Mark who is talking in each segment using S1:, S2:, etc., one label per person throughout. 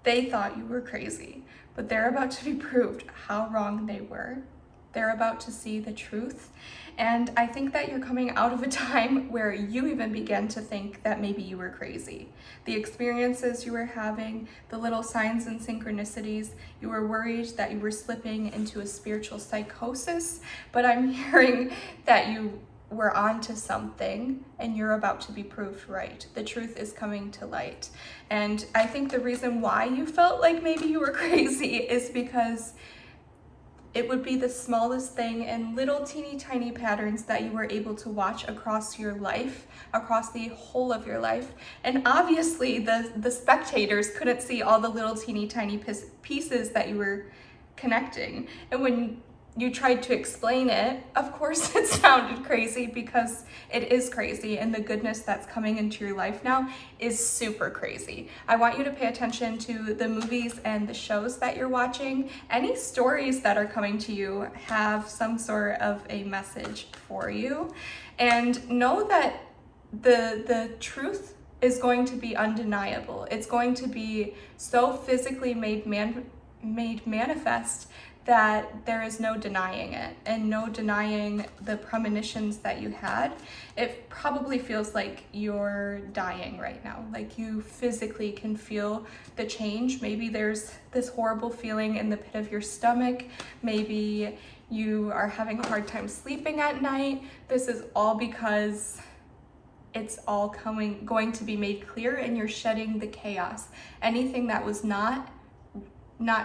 S1: They thought you were crazy, but they're about to be proved how wrong they were. They're about to see the truth. And I think that you're coming out of a time where you even began to think that maybe you were crazy. The experiences you were having, the little signs and synchronicities, you were worried that you were slipping into a spiritual psychosis, but I'm hearing that you were onto something and you're about to be proved right. The truth is coming to light. And I think the reason why you felt like maybe you were crazy is because it would be the smallest thing and little teeny tiny patterns that you were able to watch across your life, across the whole of your life. And obviously the spectators couldn't see all the little teeny tiny pieces that you were connecting. And when you tried to explain it, of course it sounded crazy, because it is crazy, and the goodness that's coming into your life now is super crazy. I want you to pay attention to the movies and the shows that you're watching. Any stories that are coming to you have some sort of a message for you. And know that the truth is going to be undeniable. It's going to be so physically made manifest that there is no denying it, and no denying the premonitions that you had. It probably feels like you're dying right now, like you physically can feel the change. Maybe there's this horrible feeling in the pit of your stomach. Maybe you are having a hard time sleeping at night. This is all because it's all going to be made clear, and you're shedding the chaos. Anything that was not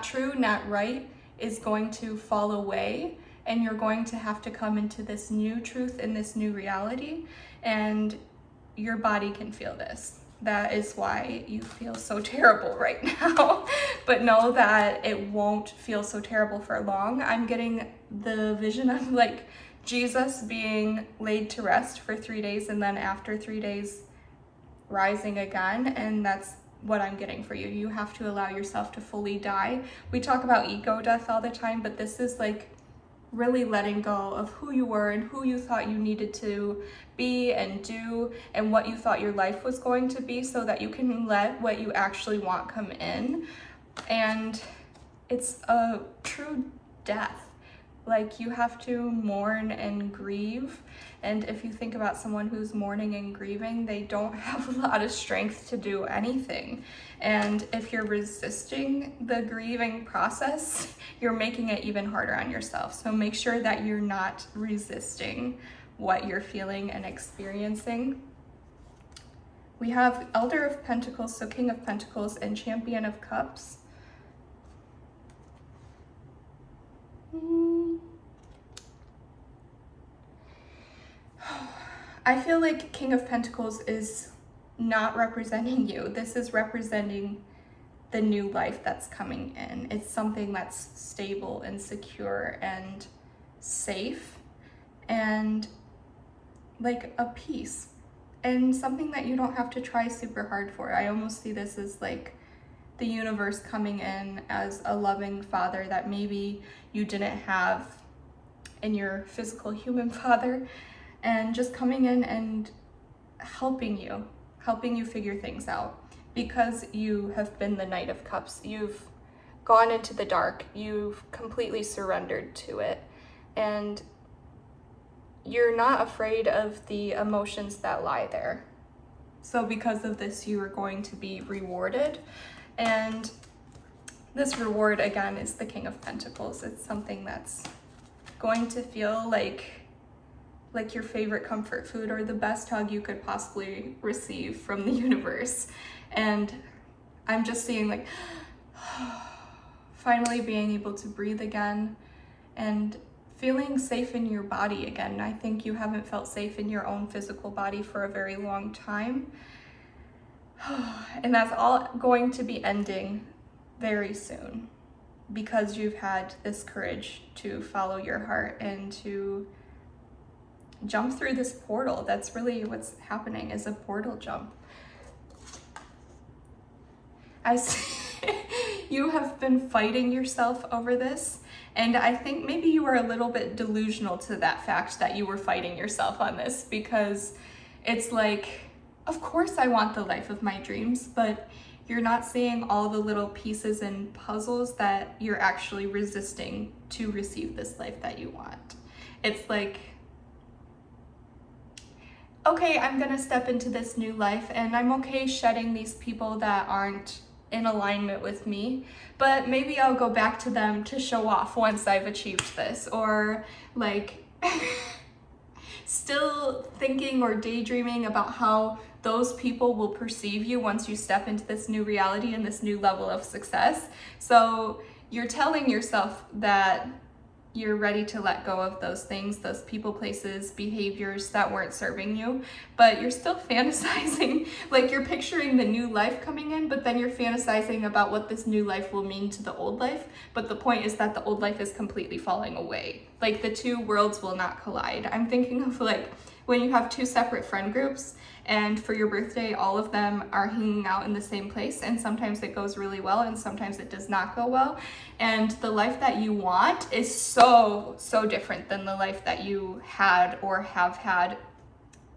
S1: true, not right, is going to fall away, and you're going to have to come into this new truth and this new reality, and your body can feel this. That is why you feel so terrible right now. But know that it won't feel so terrible for long. I'm getting the vision of like Jesus being laid to rest for 3 days, and then after 3 days rising again, and that's what I'm getting for you. You have to allow yourself to fully die. We talk about ego death all the time, but this is like really letting go of who you were and who you thought you needed to be and do, and what you thought your life was going to be, so that you can let what you actually want come in. And it's a true death. Like, you have to mourn and grieve. And if you think about someone who's mourning and grieving, they don't have a lot of strength to do anything. And if you're resisting the grieving process, you're making it even harder on yourself. So make sure that you're not resisting what you're feeling and experiencing. We have Elder of Pentacles, so King of Pentacles, and Champion of Cups. I feel like King of Pentacles is not representing you. This is representing the new life that's coming in. It's something that's stable and secure and safe, and like a peace, and something that you don't have to try super hard for. I almost see this as like the universe coming in as a loving father that maybe you didn't have in your physical human father, and just coming in and helping you figure things out, because you have been the Knight of Cups. You've gone into the dark, you've completely surrendered to it, and you're not afraid of the emotions that lie there. So because of this, you are going to be rewarded, and this reward again is the King of Pentacles. It's something that's going to feel like your favorite comfort food, or the best hug you could possibly receive from the universe. And I'm just seeing like finally being able to breathe again and feeling safe in your body again. I think you haven't felt safe in your own physical body for a very long time. And that's all going to be ending very soon, because you've had this courage to follow your heart and to jump through this portal. That's really what's happening, is a portal jump. I see you have been fighting yourself over this, and I think maybe you were a little bit delusional to that fact that you were fighting yourself on this, because it's like, of course I want the life of my dreams, but You're not seeing all the little pieces and puzzles that you're actually resisting to receive this life that you want. It's like, okay, I'm gonna step into this new life and I'm okay shedding these people that aren't in alignment with me, but maybe I'll go back to them to show off once I've achieved this. Or like still thinking or daydreaming about how those people will perceive you once you step into this new reality and this new level of success. So you're telling yourself that you're ready to let go of those things, those people, places, behaviors that weren't serving you, but you're still fantasizing, like you're picturing the new life coming in, but then you're fantasizing about what this new life will mean to the old life. But the point is that the old life is completely falling away. Like the two worlds will not collide. I'm thinking of like when you have two separate friend groups and for your birthday, all of them are hanging out in the same place, and sometimes it goes really well and sometimes it does not go well. And the life that you want is so different than the life that you had or have had.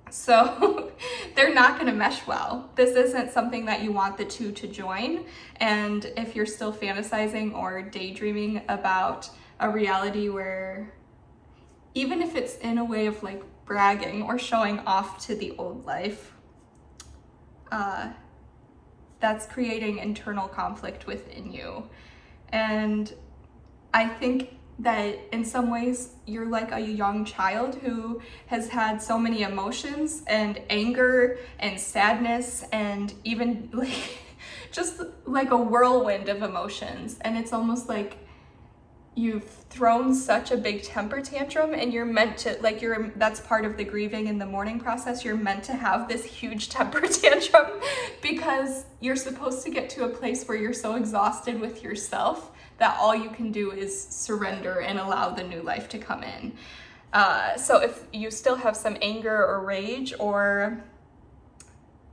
S1: So they're not gonna mesh well. This isn't something that you want the two to join. And if you're still fantasizing or daydreaming about a reality where, even if it's in a way of like bragging or showing off to the old life, that's creating internal conflict within you. And I think that in some ways you're like a young child who has had so many emotions and anger and sadness and even like just like a whirlwind of emotions. And it's almost like you've thrown such a big temper tantrum, and you're meant to, like, that's part of the grieving in the mourning process. You're meant to have this huge temper tantrum because you're supposed to get to a place where you're so exhausted with yourself that all you can do is surrender and allow the new life to come in. So if you still have some anger or rage, or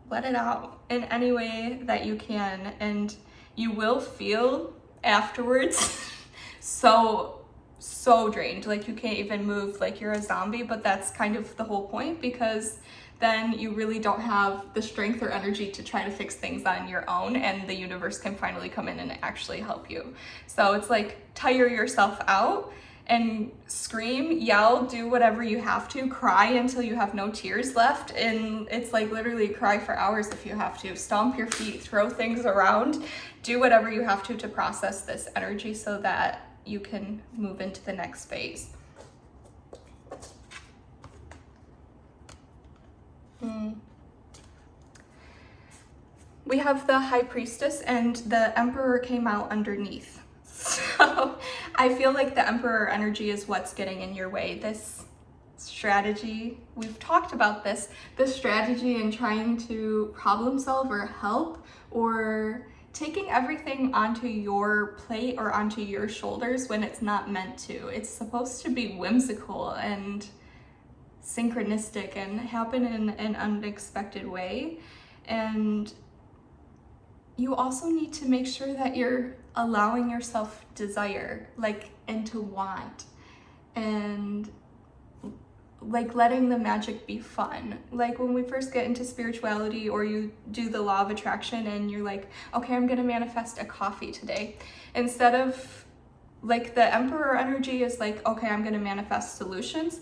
S1: let it out in any way that you can, and you will feel afterwards so drained, like you can't even move, like you're a zombie. But that's kind of the whole point, because then you really don't have the strength or energy to try to fix things on your own, and the universe can finally come in and actually help you. So it's like, tire yourself out and scream, yell, do whatever you have to, cry until you have no tears left. And it's like literally cry for hours if you have to, stomp your feet, throw things around, do whatever you have to process this energy so that you can move into the next phase. We have the High Priestess, and the Emperor came out underneath. So I feel like the Emperor energy is what's getting in your way. This strategy, we've talked about this strategy in trying to problem solve or help, or taking everything onto your plate or onto your shoulders when it's not meant to. It's supposed to be whimsical and synchronistic and happen in an unexpected way. And you also need to make sure that you're allowing yourself desire, like, and to want, and like letting the magic be fun. Like when we first get into spirituality, or you do the law of attraction and you're like, okay, I'm gonna manifest a coffee today. Instead of, like, the Emperor energy is like, okay, I'm gonna manifest solutions.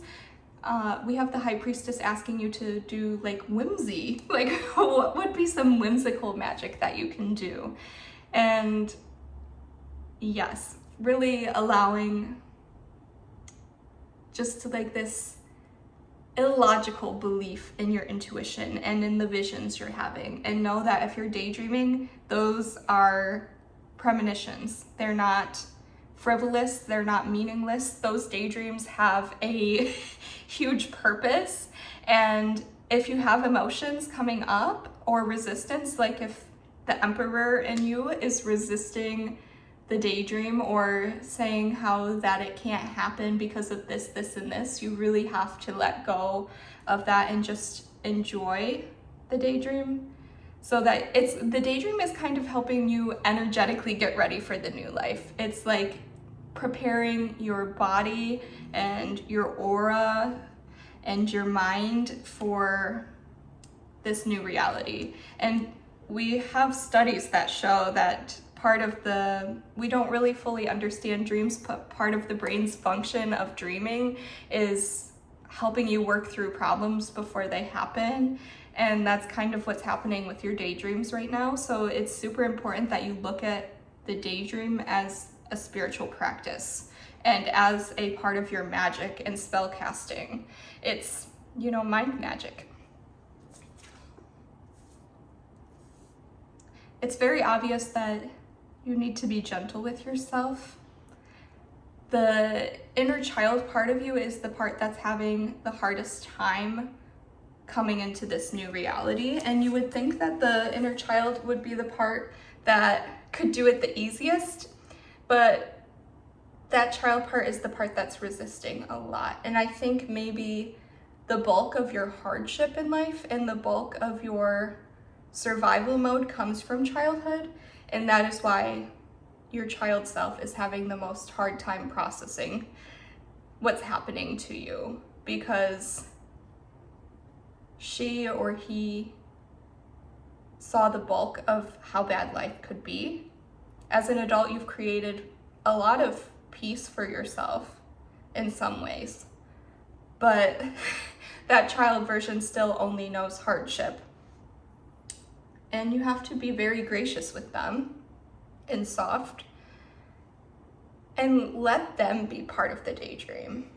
S1: We have the High Priestess asking you to do like whimsy. Like, what would be some whimsical magic that you can do? And yes, really allowing just like this illogical belief in your intuition and in the visions you're having. And know that if you're daydreaming, those are premonitions. They're not frivolous, they're not meaningless. Those daydreams have a huge purpose. And if you have emotions coming up or resistance, like if the Emperor in you is resisting the daydream or saying how that it can't happen because of this, this, and this, you really have to let go of that and just enjoy the daydream. So that the daydream is kind of helping you energetically get ready for the new life. It's like preparing your body and your aura and your mind for this new reality. And we have studies that show that we don't really fully understand dreams, but part of the brain's function of dreaming is helping you work through problems before they happen. And that's kind of what's happening with your daydreams right now. So it's super important that you look at the daydream as a spiritual practice and as a part of your magic and spell casting. It's, mind magic. It's very obvious that you need to be gentle with yourself. The inner child part of you is the part that's having the hardest time coming into this new reality. And you would think that the inner child would be the part that could do it the easiest, but that child part is the part that's resisting a lot. And I think maybe the bulk of your hardship in life and the bulk of your survival mode comes from childhood, and that is why your child self is having the most hard time processing what's happening to you, because she or he saw the bulk of how bad life could be. As an adult, you've created a lot of peace for yourself in some ways, but that child version still only knows hardship. And you have to be very gracious with them and soft and let them be part of the daydream,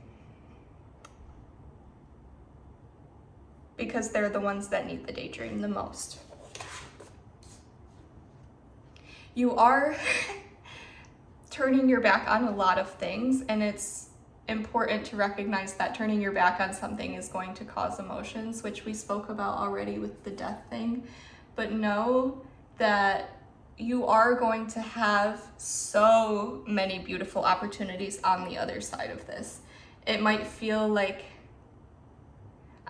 S1: because they're the ones that need the daydream the most. You are turning your back on a lot of things, and it's important to recognize that turning your back on something is going to cause emotions, which we spoke about already with the death thing. But know that you are going to have so many beautiful opportunities on the other side of this. It might feel like,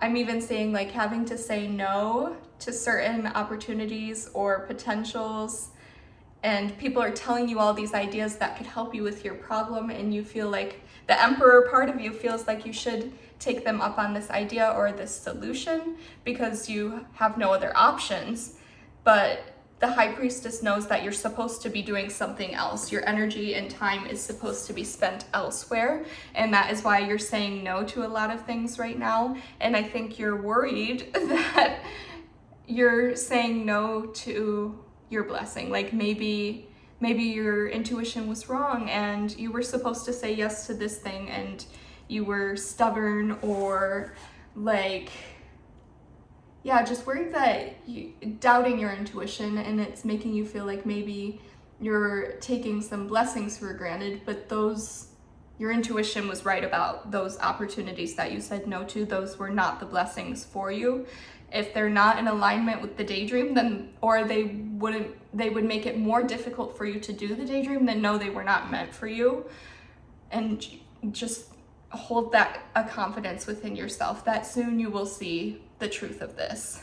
S1: I'm even saying like having to say no to certain opportunities or potentials, and people are telling you all these ideas that could help you with your problem, and you feel like the emperor part of you feels like you should take them up on this idea or this solution because you have no other options. But the high priestess knows that you're supposed to be doing something else. Your energy and time is supposed to be spent elsewhere, and that is why you're saying no to a lot of things right now. And I think you're worried that you're saying no to your blessing. Like maybe your intuition was wrong and you were supposed to say yes to this thing and you were stubborn, or like, yeah, just worried that you doubting your intuition, and it's making you feel like maybe you're taking some blessings for granted, but your intuition was right about those opportunities that you said no to. Those were not the blessings for you. If they're not in alignment with the daydream, then, or they would make it more difficult for you to do the daydream, then no, they were not meant for you. And just hold that a confidence within yourself that soon you will see the truth of this,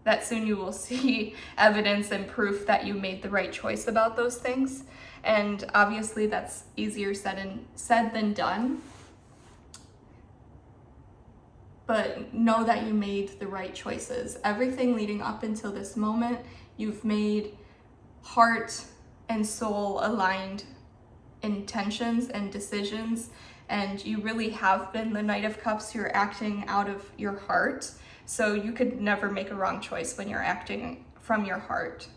S1: that soon you will see evidence and proof that you made the right choice about those things. And obviously that's easier said than done, but know that you made the right choices. Everything leading up until this moment, you've made heart and soul aligned intentions and decisions, and you really have been the Knight of Cups. You're acting out of your heart, so you could never make a wrong choice when you're acting from your heart.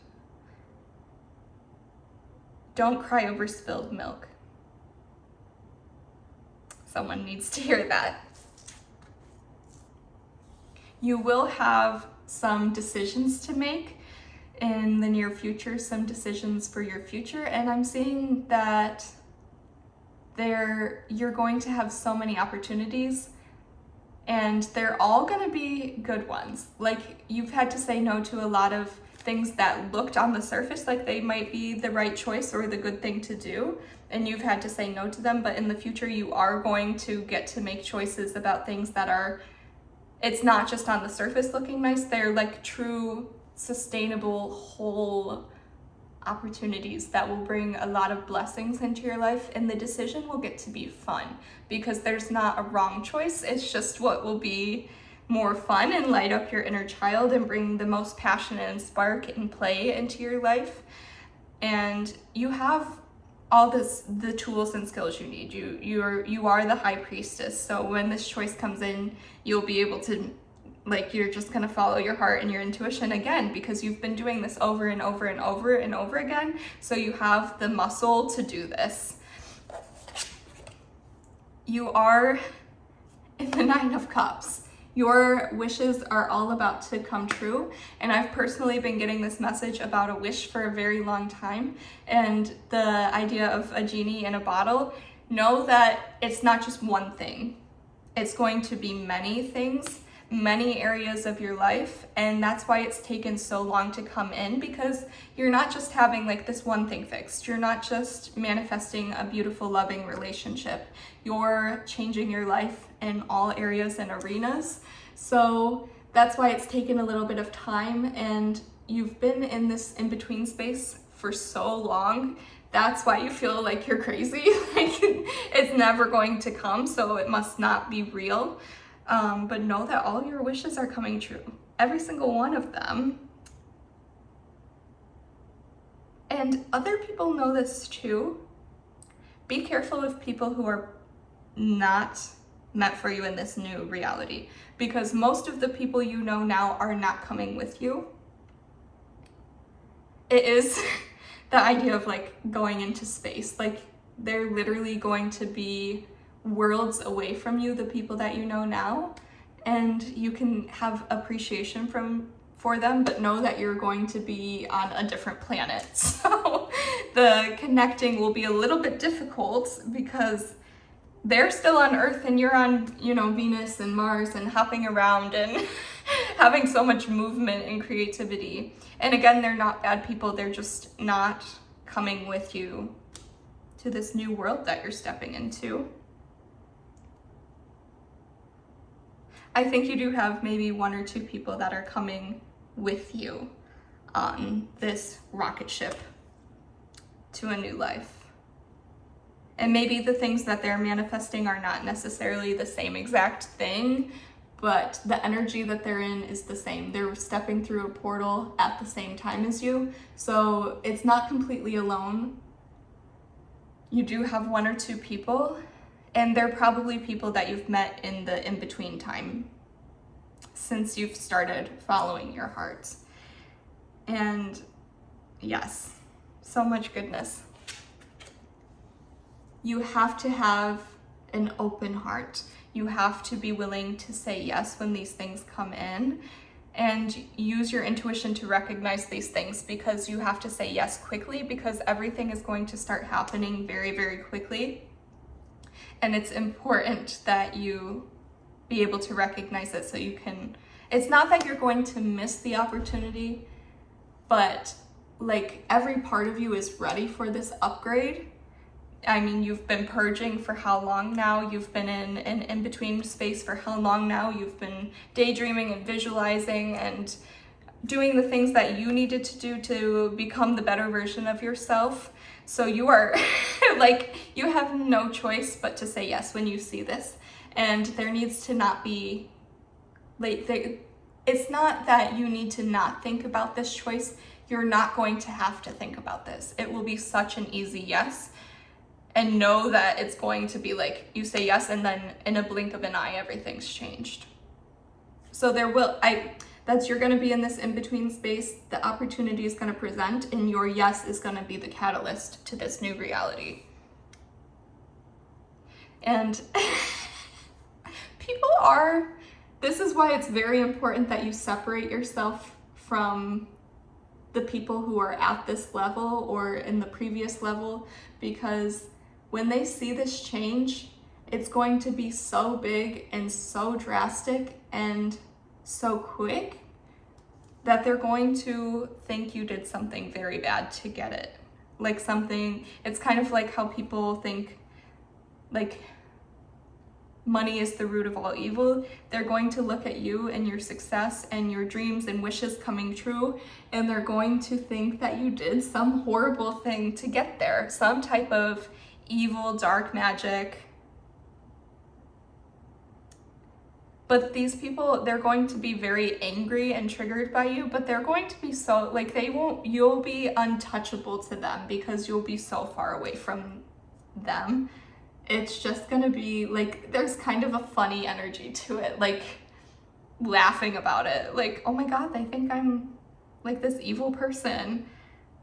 S1: Don't cry over spilled milk. Someone needs to hear that. You will have some decisions to make in the near future, some decisions for your future, and I'm seeing that you're going to have so many opportunities, and they're all going to be good ones. Like, you've had to say no to a lot of things that looked on the surface like they might be the right choice or the good thing to do, and you've had to say no to them. But in the future, you are going to get to make choices about things that are, it's not just on the surface looking nice, they're like true, sustainable, whole opportunities that will bring a lot of blessings into your life. And the decision will get to be fun because there's not a wrong choice. It's just what will be more fun and light up your inner child and bring the most passion and spark and play into your life. And you have all the tools and skills you need. You are the high priestess. So when this choice comes in, you'll be able to, like, you're just gonna follow your heart and your intuition again, because you've been doing this over and over and over and over again. So you have the muscle to do this. You are in the Nine of Cups. Your wishes are all about to come true. And I've personally been getting this message about a wish for a very long time. And the idea of a genie in a bottle, know that it's not just one thing. It's going to be many things, many areas of your life. And that's why it's taken so long to come in, because you're not just having like this one thing fixed. You're not just manifesting a beautiful, loving relationship. You're changing your life in all areas and arenas. So that's why it's taken a little bit of time, and you've been in this in-between space for so long. That's why you feel like you're crazy. Like it's never going to come, so it must not be real. But know that all your wishes are coming true. Every single one of them. And other people know this too. Be careful of people who are not meant for you in this new reality, because most of the people you know now are not coming with you. It is the idea of like going into space. Like they're literally going to be worlds away from you, the people that you know now, and you can have appreciation for them, but know that you're going to be on a different planet. So the connecting will be a little bit difficult because they're still on Earth and you're on, you know, Venus and Mars and hopping around and having so much movement and creativity. And again, they're not bad people. They're just not coming with you to this new world that you're stepping into. I think you do have maybe one or two people that are coming with you on this rocket ship to a new life. And maybe the things that they're manifesting are not necessarily the same exact thing, but the energy that they're in is the same. They're stepping through a portal at the same time as you. So it's not completely alone. You do have one or two people, and they're probably people that you've met in the in-between time since you've started following your heart. And yes, so much goodness. You have to have an open heart. You have to be willing to say yes when these things come in, and use your intuition to recognize these things, because you have to say yes quickly, because everything is going to start happening very, very quickly. And it's important that you be able to recognize it so you can, it's not that you're going to miss the opportunity, but like every part of you is ready for this upgrade. I mean, you've been purging for how long now? You've been in an in-between space for how long now? You've been daydreaming and visualizing and doing the things that you needed to do to become the better version of yourself. So you are like, you have no choice but to say yes when you see this. And there needs to not be it's not that you need to not think about this choice. You're not going to have to think about this. It will be such an easy yes. And know that it's going to be like, you say yes, and then in a blink of an eye, everything's changed. So you're gonna be in this in-between space, the opportunity is gonna present, and your yes is gonna be the catalyst to this new reality. And this is why it's very important that you separate yourself from the people who are at this level or in the previous level, because when they see this change, it's going to be so big and so drastic and so quick that they're going to think you did something very bad to get it. Like something, it's kind of like how people think like money is the root of all evil. They're going to look at you and your success and your dreams and wishes coming true, and they're going to think that you did some horrible thing to get there, some type of evil, dark magic But these people, they're going to be very angry and triggered by you, but they're going to be so, like, you'll be untouchable to them because you'll be so far away from them. It's just gonna be like, there's kind of a funny energy to it, like laughing about it, like, oh my God, they think I'm like this evil person.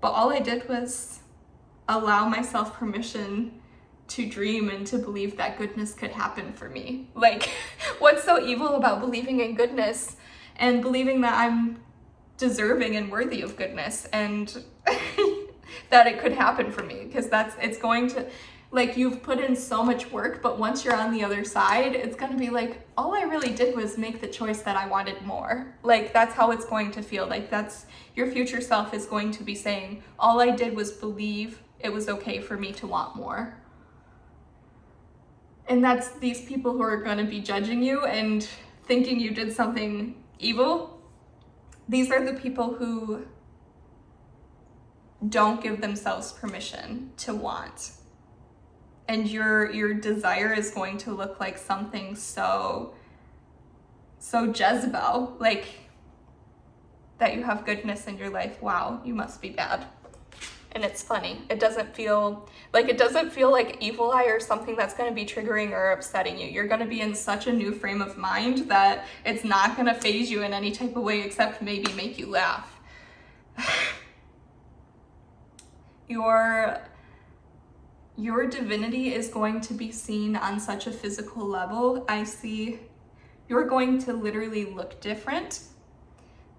S1: But all I did was allow myself permission to dream and to believe that goodness could happen for me. Like, what's so evil about believing in goodness and believing that I'm deserving and worthy of goodness and that it could happen for me? Because it's going to, like, you've put in so much work, but once you're on the other side, it's going to be like, all I really did was make the choice that I wanted more. Like, that's how it's going to feel. Like, that's your future self is going to be saying, all I did was believe it was okay for me to want more. And that's these people who are going to be judging you and thinking you did something evil. These are the people who don't give themselves permission to want. And your desire is going to look like something so Jezebel, like that you have goodness in your life. Wow, you must be bad. And it's funny. It doesn't feel like evil eye or something that's going to be triggering or upsetting you. You're going to be in such a new frame of mind that it's not going to faze you in any type of way except maybe make you laugh. Your divinity is going to be seen on such a physical level. I see you're going to literally look different.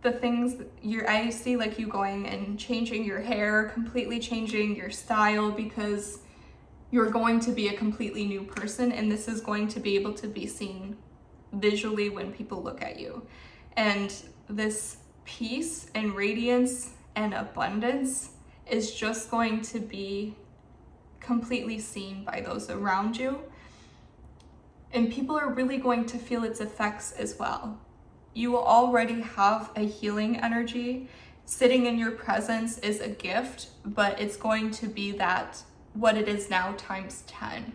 S1: I see like you going and changing your hair, completely changing your style, because you're going to be a completely new person, and this is going to be able to be seen visually when people look at you. And this peace and radiance and abundance is just going to be completely seen by those around you. And people are really going to feel its effects as well. You already have a healing energy. Sitting in your presence is a gift, but it's going to be that what it is now times 10.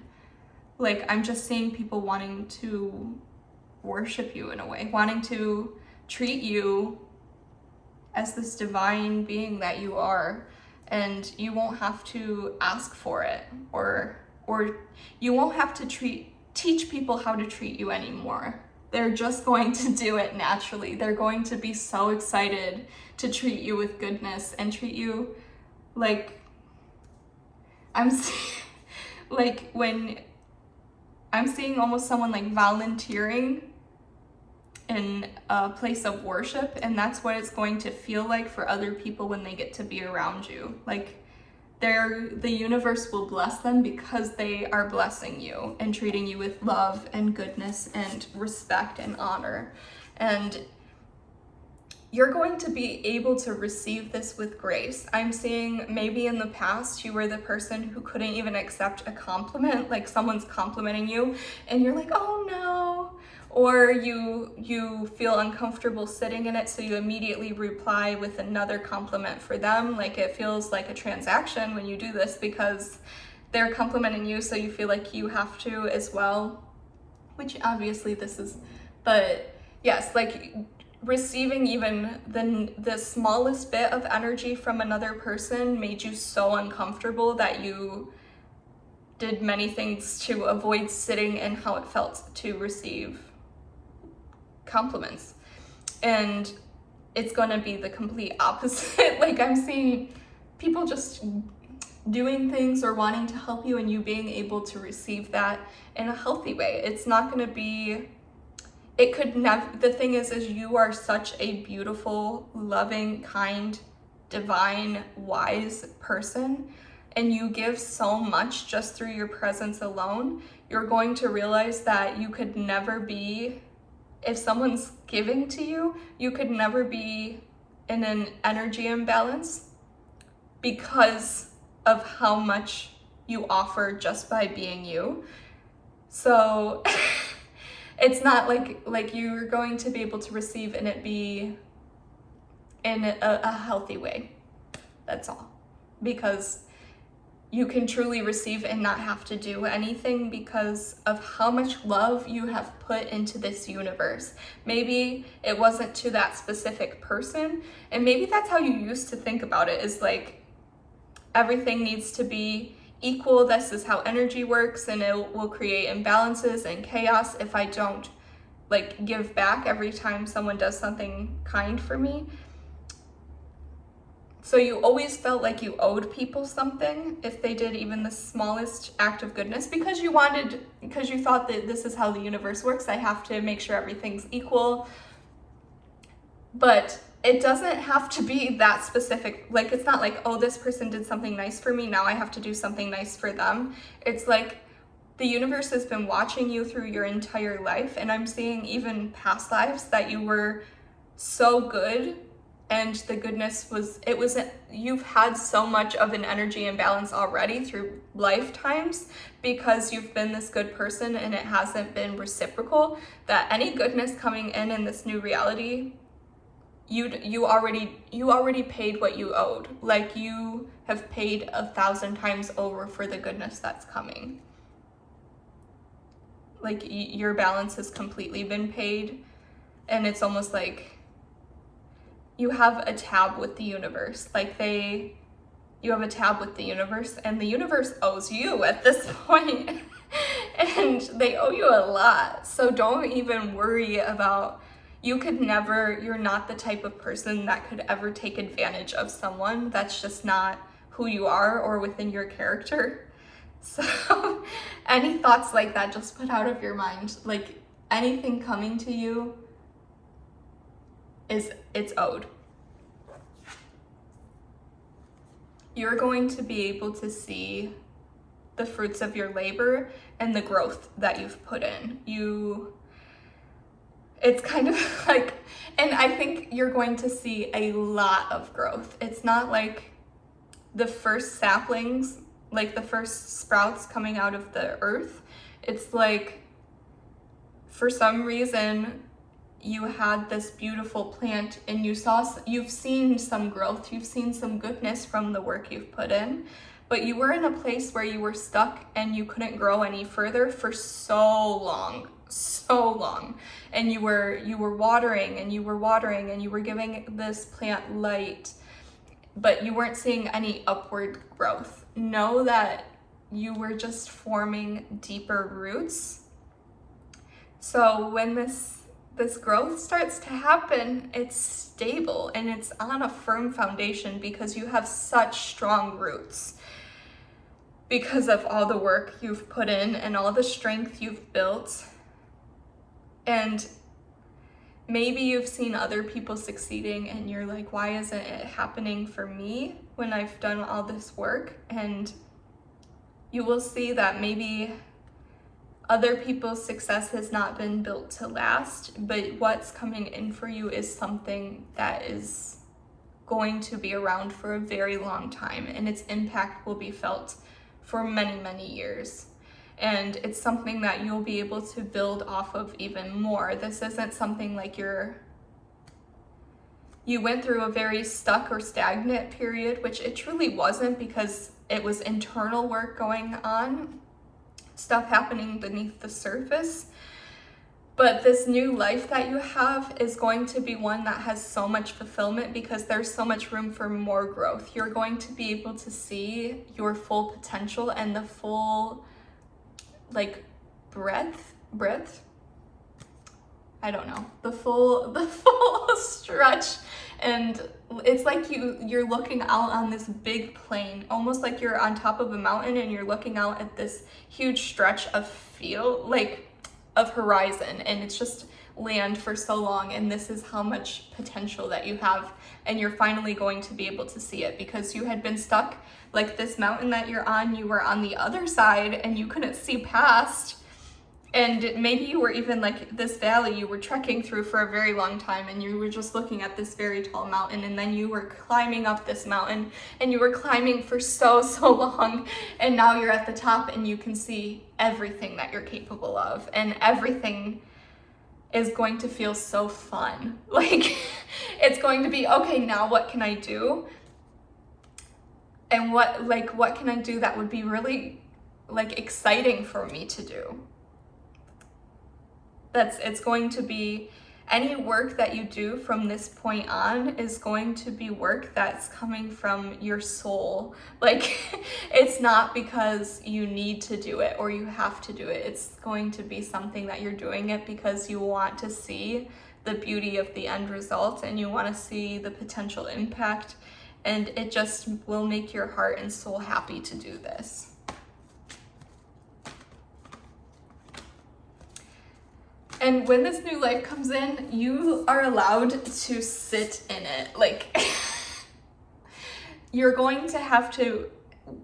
S1: Like, I'm just seeing people wanting to worship you in a way, wanting to treat you as this divine being that you are, and you won't have to ask for it, or you won't have to teach people how to treat you anymore. They're just going to do it naturally. They're going to be so excited to treat you with goodness and treat you like, when I'm seeing almost someone like volunteering in a place of worship, and that's what it's going to feel like for other people when they get to be around you. Like, the universe will bless them because they are blessing you and treating you with love and goodness and respect and honor. And you're going to be able to receive this with grace. I'm seeing maybe in the past you were the person who couldn't even accept a compliment, like someone's complimenting you and you're like, oh no. Or you feel uncomfortable sitting in it, so you immediately reply with another compliment for them. Like, it feels like a transaction when you do this because they're complimenting you, so you feel like you have to as well, which obviously this is, but yes, like receiving even the smallest bit of energy from another person made you so uncomfortable that you did many things to avoid sitting in how it felt to receive compliments. And it's going to be the complete opposite. Like, I'm seeing people just doing things or wanting to help you and you being able to receive that in a healthy way. It's not going to be, it could never, the thing is you are such a beautiful, loving, kind, divine, wise person, and you give so much just through your presence alone. You're going to realize that you could never be, if someone's giving to you, you could never be in an energy imbalance because of how much you offer just by being you. So it's not like you're going to be able to receive and it be in a healthy way. That's all. Because you can truly receive and not have to do anything because of how much love you have put into this universe. Maybe it wasn't to that specific person, and maybe that's how you used to think about it, is like everything needs to be equal. This is how energy works, and it will create imbalances and chaos if I don't like give back every time someone does something kind for me. So you always felt like you owed people something if they did even the smallest act of goodness, because you thought that this is how the universe works. I have to make sure everything's equal. But it doesn't have to be that specific. Like, it's not like, oh, this person did something nice for me, now I have to do something nice for them. It's like the universe has been watching you through your entire life, and I'm seeing even past lives that you were so good. And the goodness you've had so much of an energy imbalance already through lifetimes because you've been this good person and it hasn't been reciprocal, that any goodness coming in this new reality, you already paid what you owed. Like, you have paid 1,000 times over for the goodness that's coming. Like, your balance has completely been paid, and it's almost like you have a tab with the universe. Like, you have a tab with the universe, and the universe owes you at this point. And they owe you a lot. So don't even worry about, you're not the type of person that could ever take advantage of someone. That's just not who you are or within your character. So any thoughts like that, just put out of your mind. Like, anything coming to you, it's owed. You're going to be able to see the fruits of your labor and the growth that you've put in. It's kind of like, and I think you're going to see a lot of growth. It's not like the first saplings, like the first sprouts coming out of the earth. It's like, for some reason, you had this beautiful plant and you've seen some growth, you've seen some goodness from the work you've put in, but you were in a place where you were stuck and you couldn't grow any further for so long. And you were watering and you were giving this plant light, but you weren't seeing any upward growth. Know that you were just forming deeper roots. So when this growth starts to happen, it's stable and it's on a firm foundation because you have such strong roots because of all the work you've put in and all the strength you've built. And maybe you've seen other people succeeding and you're like, why isn't it happening for me when I've done all this work? And you will see that maybe other people's success has not been built to last, but what's coming in for you is something that is going to be around for a very long time, and its impact will be felt for many, many years. And it's something that you'll be able to build off of even more. This isn't something like you went through a very stuck or stagnant period, which it truly wasn't, because it was internal work going on, stuff happening beneath the surface. But this new life that you have is going to be one that has so much fulfillment because there's so much room for more growth. You're going to be able to see your full potential and the full, like, breadth, I don't know, the full stretch. And it's like you're looking out on this big plain, almost like you're on top of a mountain and you're looking out at this huge stretch of of horizon, and it's just land for so long, and this is how much potential that you have, and you're finally going to be able to see it because you had been stuck. Like, this mountain that you're on, you were on the other side and you couldn't see past. And maybe you were even like this valley you were trekking through for a very long time, and you were just looking at this very tall mountain, and then you were climbing up this mountain and you were climbing for so long, and now you're at the top and you can see everything that you're capable of, and everything is going to feel so fun. Like, it's going to be, okay, now what can I do? And what can I do that would be really like exciting for me to do? It's going to be, any work that you do from this point on is going to be work that's coming from your soul. Like, it's not because you need to do it or you have to do it. It's going to be something that you're doing it because you want to see the beauty of the end result and you want to see the potential impact, and it just will make your heart and soul happy to do this. And when this new life comes in, you are allowed to sit in it. Like, you're going to have to,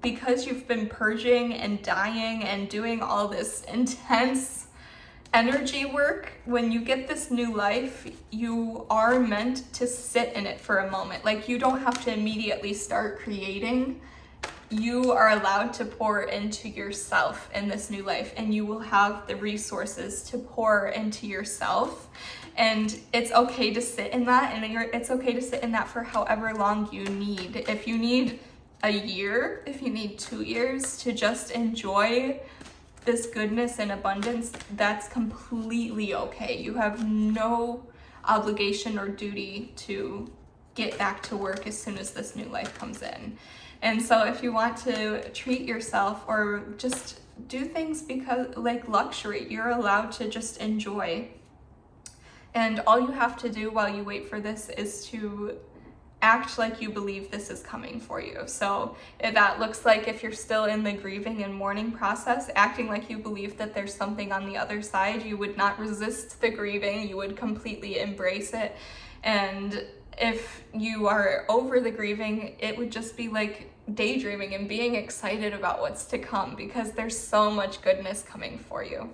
S1: because you've been purging and dying and doing all this intense energy work, when you get this new life, you are meant to sit in it for a moment. Like, you don't have to immediately start creating. You are allowed to pour into yourself in this new life, and you will have the resources to pour into yourself. And it's okay to sit in that, and it's okay to sit in that for however long you need. If you need a year, if you need 2 years to just enjoy this goodness and abundance, that's completely okay. You have no obligation or duty to get back to work as soon as this new life comes in. And so if you want to treat yourself or just do things because like luxury, you're allowed to just enjoy. And all you have to do while you wait for this is to act like you believe this is coming for you. So if that looks like, if you're still in the grieving and mourning process, acting like you believe that there's something on the other side, you would not resist the grieving, you would completely embrace it. And if you are over the grieving, it would just be like daydreaming and being excited about what's to come, because there's so much goodness coming for you.